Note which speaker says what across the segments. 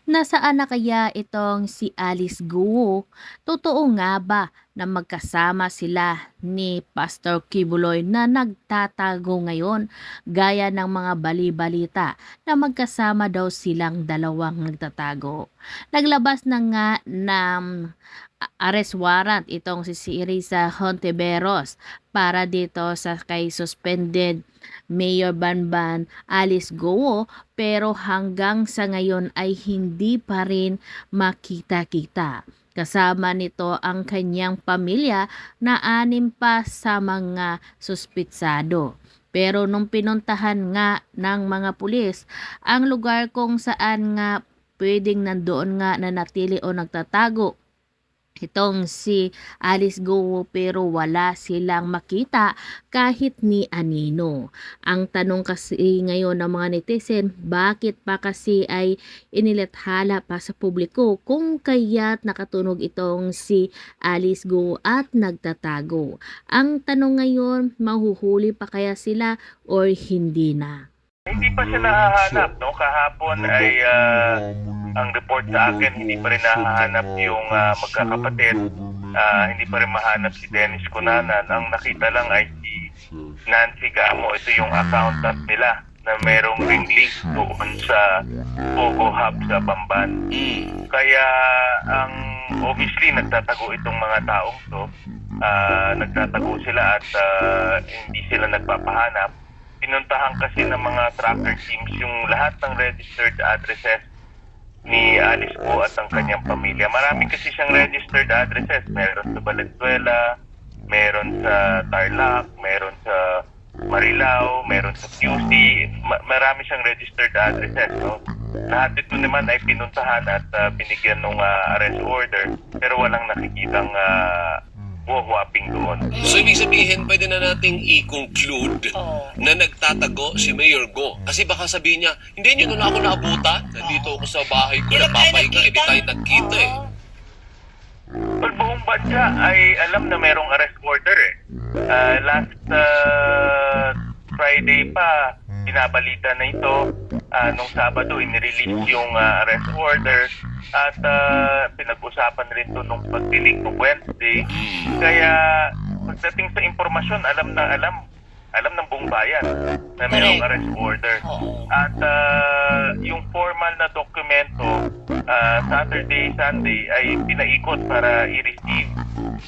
Speaker 1: Nasaan na kaya itong si Alice Guo? Totoo nga ba na magkasama sila ni Pastor Kibuloy na nagtatago ngayon gaya ng mga bali-balita na magkasama daw silang dalawang nagtatago? Naglabas na nga ng arrest warrant itong si Risa Hontiveros para dito sa kay suspended Mayor Banban Alice Guo, pero hanggang sa ngayon ay hindi pa rin makita-kita. Kasama nito ang kanyang pamilya na 6 pa sa mga suspitsado. Pero nung pinuntahan nga ng mga pulis ang lugar kung saan nga pwedeng nandoon nga na natili o nagtatago itong si Alice Guo, pero wala silang makita kahit ni anino. Ang tanong kasi ngayon ng mga netizen, bakit pa kasi ay inilathala pa sa publiko kung kaya't nakatunog itong si Alice Guo at nagtatago. Ang tanong ngayon, mahuhuli pa kaya sila or hindi na?
Speaker 2: Hindi pa siya nahahanap, no? Kahapon ay ang report sa akin, hindi pa rin nahahanap yung magkakapatid. Hindi pa rin mahanap si Dennis Cunanan. Ang nakita lang ay si Nancy Gamo. Ito yung accountant nila na merong ring link doon sa Pogo Hub sa Bamban. Kaya ang obviously nagtatago itong mga taong to. Nagtatago sila at hindi sila nagpapahanap. Pinuntahan kasi ng mga tracker teams yung lahat ng registered addresses ni Alice Guo at ang kanyang pamilya. Marami kasi siyang registered addresses. Meron sa Valenzuela, meron sa Tarlac, meron sa Marilao, meron sa QC. Marami siyang registered addresses. No? Lahat ito naman ay pinuntahan at binigyan ng arrest order, pero walang nakikitang buwaping doon.
Speaker 3: So, ibig sabihin, pwede na nating i-conclude na nagtatago si Mayor Go. Kasi baka sabihin niya, hindi niyo na ako naabutan. Nandito ako sa bahay ko, nagpapahinga, hindi tayo nagkita eh.
Speaker 2: Well, buong bansa ay alam na merong arrest order eh. Last Friday pa, binabalita na ito. Nung Sabado, inirelease yung arrest order at pinag-usapan rin ito nung pagdinig ng Wednesday. Kaya pagdating sa impormasyon, alam ng buong bayan na mayroong arrest order. At yung formal na dokumento, Saturday, Sunday ay pinaikot para i-receive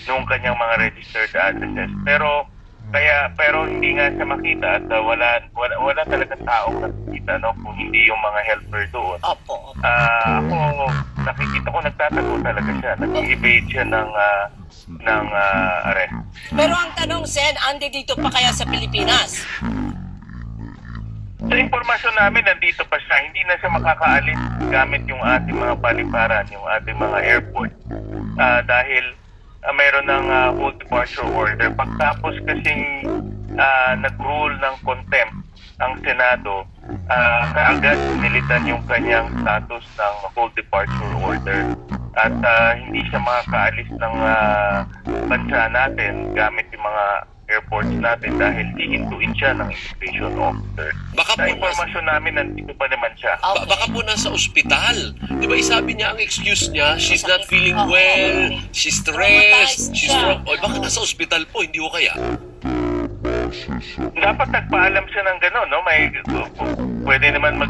Speaker 2: nung kanyang mga registered addresses. Pero hindi nga siya makita at wala talaga taong nakikita, no, kung hindi yung mga helper doon.
Speaker 4: Opo.
Speaker 2: Ako nakikita ko nagtatago talaga siya. Nag-evade siya ng arrest.
Speaker 4: Pero ang tanong, Sen, andi dito pa kaya sa Pilipinas?
Speaker 2: Sa impormasyon namin, nandito pa siya. Hindi na siya makakaalis gamit yung ating mga paliparan, yung ating mga airport. Dahil mayroon ng hold departure order. Pagtapos kasing nag-rule ng contempt ang Senado, kaagad nilitan yung kanyang status ng hold departure order. At hindi siya makakaalis ng bansa natin gamit yung mga airports natin dahil hihintuin siya ng immigration officer.
Speaker 3: Baka
Speaker 2: Sa
Speaker 3: po
Speaker 2: impormasyon namin, nandito pa naman siya.
Speaker 3: baka po nasa ospital. Di ba isabi niya ang excuse niya, she's not feeling well, she's stressed, she's wrong. O baka nasa ospital po, hindi ko kaya.
Speaker 2: Dapat nagpaalam siya ng gano'n, no? Pwede naman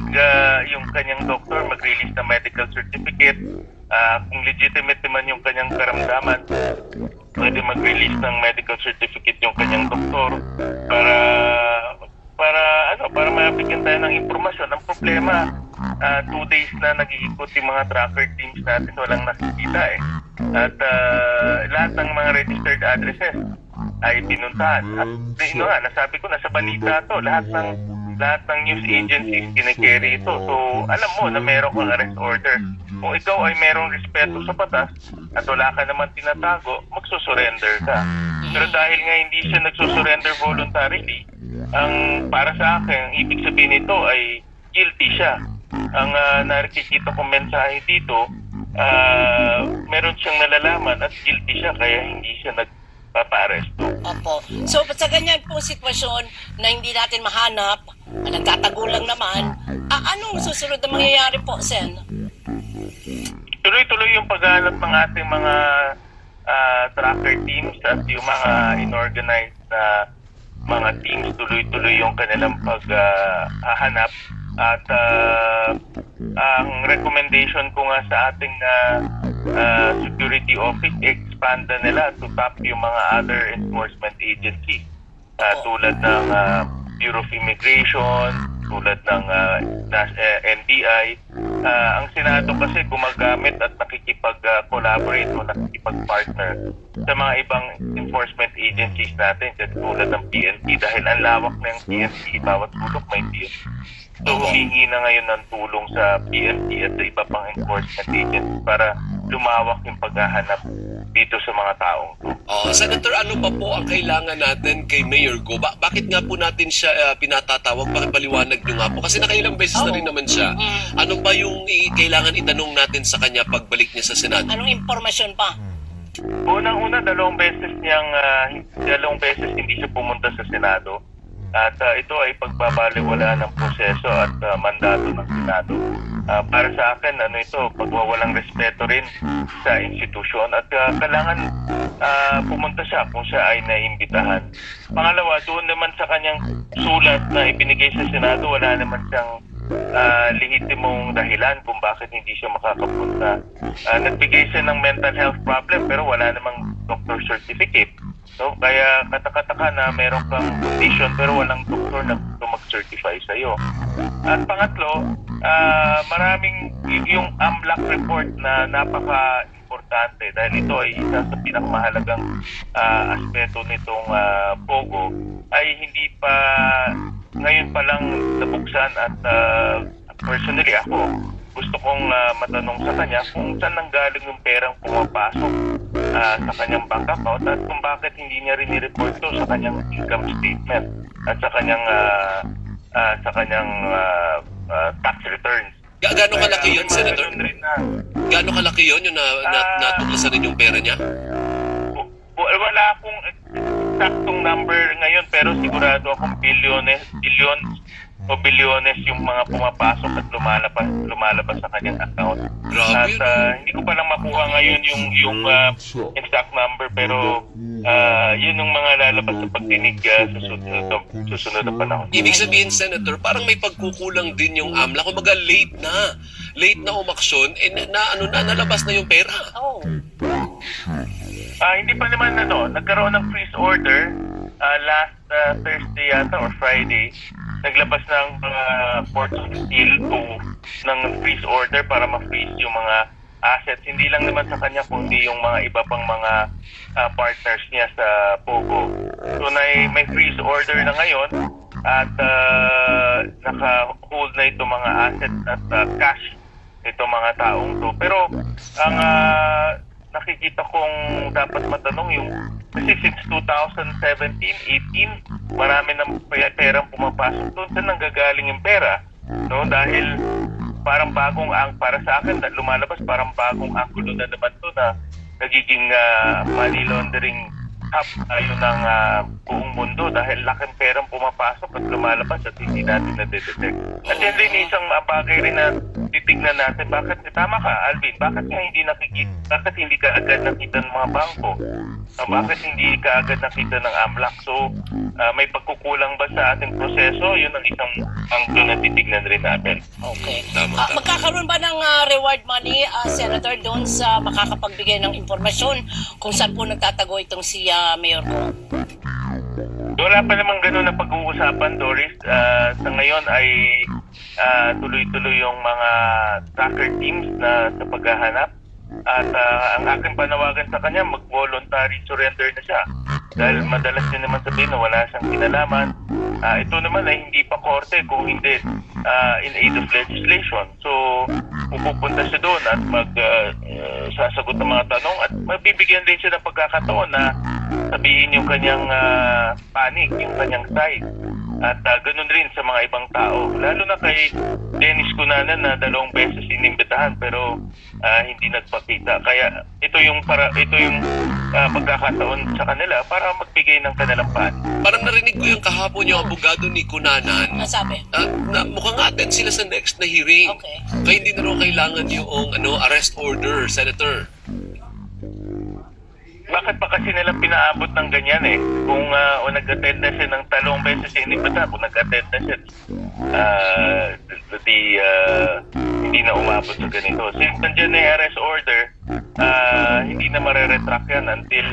Speaker 2: yung kanyang doktor mag-release ng medical certificate. Kung legitimate naman yung kanyang karamdaman, pwede mag-release ng medical certificate yung kanyang doktor para mabigyan tayo ng impormasyon. Ang problema, 2 days na nag-iikot yung mga tracker teams natin, walang nakikita eh. At lahat ng mga registered addresses ay pinuntahan. At nasabi ko na sa balita to, lahat ng news agencies kinikerry ito. So, alam mo na meron kang arrest order. Kung ikaw ay merong respeto sa batas at wala ka naman tinatago, magsusurrender ka. Pero dahil nga hindi siya nagsusurrender voluntarily, ang para sa akin, ibig sabihin nito ay guilty siya. Ang nakikita kong mensahe dito, meron siyang nalalaman at guilty siya kaya hindi siya nagpapa-aresto.
Speaker 4: Opo. So, sa ganyan po sitwasyon na hindi natin mahanap, nagtatago lang naman, anong susunod na mangyayari po, Sen?
Speaker 2: Tuloy-tuloy yung paghahanap ng ating mga tracker teams at yung mga inorganized na mga teams, tuloy-tuloy yung kanilang paghahanap. At ang recommendation ko nga sa ating security office, expand na nila to tap yung mga other enforcement agencies tulad ng Bureau of Immigration, tulad ng NBI. Ang Senado kasi gumagamit at nakikipag-collaborate o nakikipag-partner sa mga ibang enforcement agencies natin, tulad ng PNP, dahil ang lawak na yung PNP, bawat tulok may PNP. So humingi na ngayon ng tulong sa PNP at sa iba pang enforcement agencies para lumawak yung paghahanap dito sa mga taong to.
Speaker 3: Senator, ano pa po ang kailangan natin kay Mayor Go? Bakit nga po natin siya pinatatawag? Bakit paliwanag nyo nga po? Kasi nakailang beses na rin naman siya. Ano ba yung kailangan itanong natin sa kanya pagbalik niya sa Senado?
Speaker 4: Anong impormasyon pa?
Speaker 2: Unang-una, dalawang beses hindi siya pumunta sa Senado. At ito ay pagbabaliwala ng proseso at mandato ng Senado. Para sa akin, pagwawalang respeto rin sa institusyon at kailangan pumunta siya kung siya ay naimbitahan. Pangalawa, doon naman sa kanyang sulat na ibinigay sa Senado, wala naman siyang lehitimong dahilan kung bakit hindi siya makakapunta. Nagbigay siya ng mental health problem pero wala namang doctor certificate. So, kaya katakataka na meron kang condition pero walang doktor na gusto mag-certify sa'yo. At pangatlo, maraming yung AMLAC report na napaka-importante dahil ito ay isa sa pinakamahalagang aspeto nitong POGO ay hindi pa ngayon pa lang nabuksan at personally ako gusto kong matanong sa kanya kung saan nanggaling yung perang pumapasok sa kanyang bank account at kung bakit hindi niya rin i-report to sa kanyang income statement at sa kanyang tax returns.
Speaker 3: Gaano kalaki yun, Senator? Gaano kalaki yun yung natuklasan rin yung pera niya?
Speaker 2: Wala akong eksaktong number ngayon pero sigurado akong billions o bilyones yung mga pumapasok at lumalabas sa kanyang account.
Speaker 3: Grabe.
Speaker 2: At hindi ko pa lang makuha ngayon yung exact number pero yun yung mga lalabas sa pagdinig sa susunod na panahon.
Speaker 3: Ibig sabihin, Senator, parang may pagkukulang din yung AMLA. Kumbaga, late na umaksyon, nalabas na yung pera.
Speaker 2: Hindi pa naman nagkaroon ng freeze order last Thursday yata or Friday. Naglabas ng Port of Steel ng freeze order para ma-freeze yung mga assets. Hindi lang naman sa kanya kundi yung mga iba pang mga partners niya sa POGO. So may freeze order na ngayon at naka-hold na itong mga assets at cash itong mga taong to. Pero ang nakikita kong dapat matanong yung kasi since 2017, 18, marami ng perang pumapasok doon. Saan nanggagaling yung pera? No? Dahil parang para sa akin, lumalabas parang bagong anggulo na naman to na nagiging money laundering hub tayo ng buong mundo dahil laking perang pumapasok at lumalabas at hindi natin na-detect. At yan din isang bagay rin na titignan natin. Tama ka, Alvin, bakit hindi ka agad nakita ng mga bangko? Bakit hindi ka agad nakita ng AMLAC? So, may pagkukulang ba sa ating proseso? Yun ang isang anggulo na titignan rin natin.
Speaker 4: Okay.
Speaker 3: Tama.
Speaker 4: Magkakaroon ba ng reward money, Senator, doon sa makakapagbigay ng impormasyon kung saan po nagtatago itong si Mayor Go?
Speaker 2: Wala pa namang gano'n na pag-uusapan, Doris. Sa ngayon ay tuloy-tuloy yung mga tracker teams na sa paghahanap. At ang aking panawagan sa kanya, mag-voluntary surrender na siya. Dahil madalas din naman sabihin na wala siyang kinalaman. Ito naman ay hindi pa korte kung hindi in aid of legislation. So, pupunta siya doon at sasagot ng mga tanong at mabibigyan din siya ng pagkakataon na sabihin yung kanyang panig, yung kanyang side. At ganun rin sa mga ibang tao. Lalo na kay Dennis Cunanan na 2 beses inimbita pinuntahan pero hindi nagpakita. Kaya ito yung pagkakataon sa kanila para magbigay ng kanilang panig.
Speaker 3: Parang narinig ko yung kahapon yung abogado ni Cunanan.
Speaker 4: Ano sabi?
Speaker 3: Na mukhang attend sila sa next na hearing.
Speaker 4: Okay.
Speaker 3: Kaya hindi na raw kailangan yung arrest order, Senator.
Speaker 2: Bakit pa kasi nila pinaabot ng ganyan eh? Kung nag-attend na siya ng 3 beses sa inibata, kung nag-attend na siya, hindi na umabot sa ganito. Since nandiyan na yung arrest order, hindi na mareretract yan until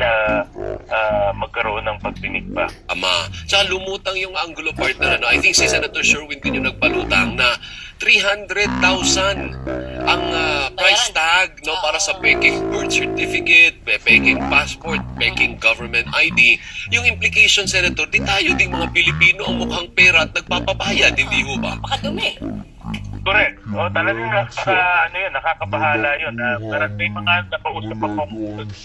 Speaker 2: magkaroon ng pagdinig pa.
Speaker 3: Ama. Tsaka lumutang yung Angulo partner. I think si Senator Sherwin din yung nagpalutang na 300,000 ang price tag para sa peking birth certificate, peking passport, peking government ID. Yung implication, Senator, di tayo ding mga Pilipino ang mukhang pera at nagpapabayad, hindi ho ba?
Speaker 4: Pakadumi.
Speaker 2: Correct. Talagang nakakabahala yun. Parang may mga napausap akong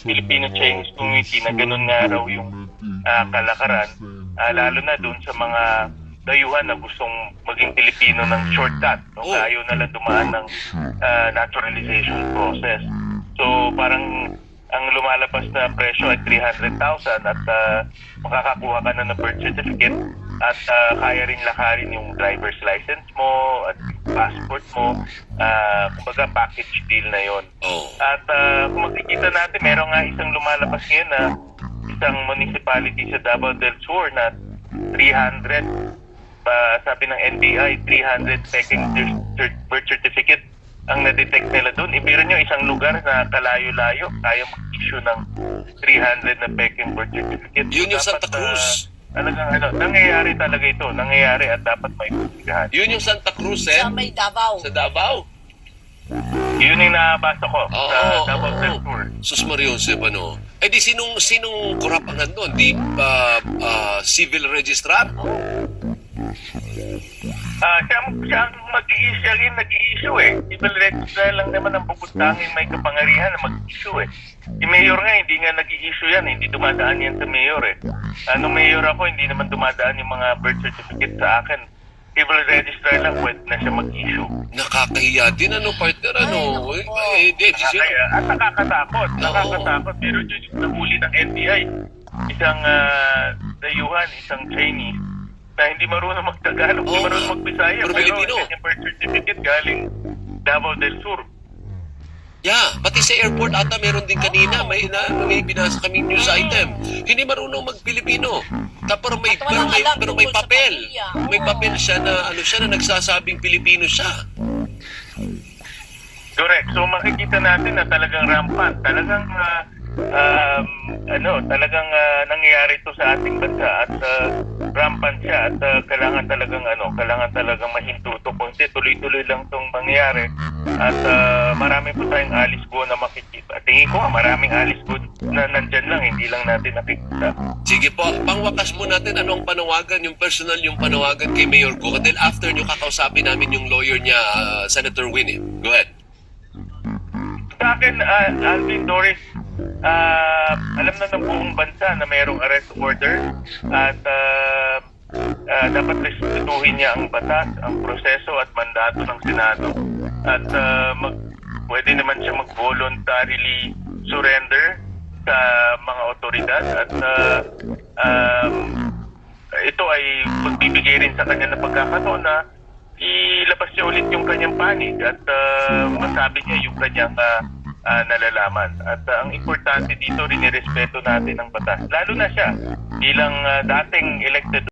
Speaker 2: Filipino-Chinese community na ganun nga raw yung kalakaran. Lalo na dun sa mga dayuhan na gustong maging Pilipino ng shortcut. Ayaw na lang dumaan ng naturalization process. So parang ang lumalabas na presyo ay 300,000 at makakakuha ka na ng birth certificate at kaya rin lakarin yung driver's license mo at passport mo. Kumbaga package deal na yon. At kung makikita natin, meron nga isang lumalabas ngayon na isang municipality sa Davao del Sur na 300, sabi ng NBI, 300 peking birth certificate ang na-detect nila doon. Ibiro nyo, isang lugar na kalayo-layo, kaya mag-issue ng 300 na peking birth certificate.
Speaker 3: Yun yung Santa Cruz.
Speaker 2: Nangyayari talaga ito. Nangyayari at dapat may investigahan.
Speaker 3: Yun yung Santa Cruz,
Speaker 4: Sa may Davao.
Speaker 3: Sa Davao.
Speaker 2: Yun yung nabasa ko sa Davao del Sur.
Speaker 3: Sus Maria Josep, Eh di sinong kurap ang nandun? Di civil registrar?
Speaker 2: Siya ang nag-i-issue eh. Civil registrar lang naman ang bukod-tanging may kapangyarihan na mag-issue eh. Si Mayor nga, hindi nga nag-i-issue yan. Hindi dumadaan yan sa Mayor eh. Nung Mayor ako, hindi naman dumadaan yung mga birth certificate sa akin. Civil registrar lang, pwede na siya mag-issue.
Speaker 3: Nakakahiya din, partner,
Speaker 2: At nakakatakot. Nakakatakot. Pero yung nahuli ng NBI, isang dayuhan, isang Chinese, na hindi marunong mag-Tagalog, hindi marunong mag-Bisaya, pero yung birth certificate galing Davao del Sur.
Speaker 3: Yeah, pati sa airport ata meron din kanina, may binasa kami news item. Hindi marunong mag-Pilipino. Pero may papel. May papel siya na na nagsasabing Pilipino siya.
Speaker 2: Correct. So makikita natin na talagang rampant, talagang nangyayari ito sa ating bansa at rampant siya at kailangan talagang mahintuto kung tuloy-tuloy lang itong mangyayari at marami po tayong alis go na makikita. Tingin ko maraming alis go na nandyan lang, hindi lang natin nakikita.
Speaker 3: Sige po, pangwakas mo natin anong panawagan, yung personal yung panawagan kay Mayor Go. Dahil after nyo kakausapin namin yung lawyer niya, Senator Winnie. Go ahead.
Speaker 2: Sa akin, Alvin, Doris, alam na ng buong bansa na mayroong arrest order at dapat respetuhin niya ang batas, ang proseso at mandato ng Senado at pwede naman siya mag-voluntarily surrender sa mga otoridad at ito ay magbibigay rin sa kanya na pagkakataon na ilabas niya ulit yung kanyang panig at masabi niya yung kanyang nalalaman. At ang importante dito, rin irespeto natin ang batas. Lalo na siya bilang dating elected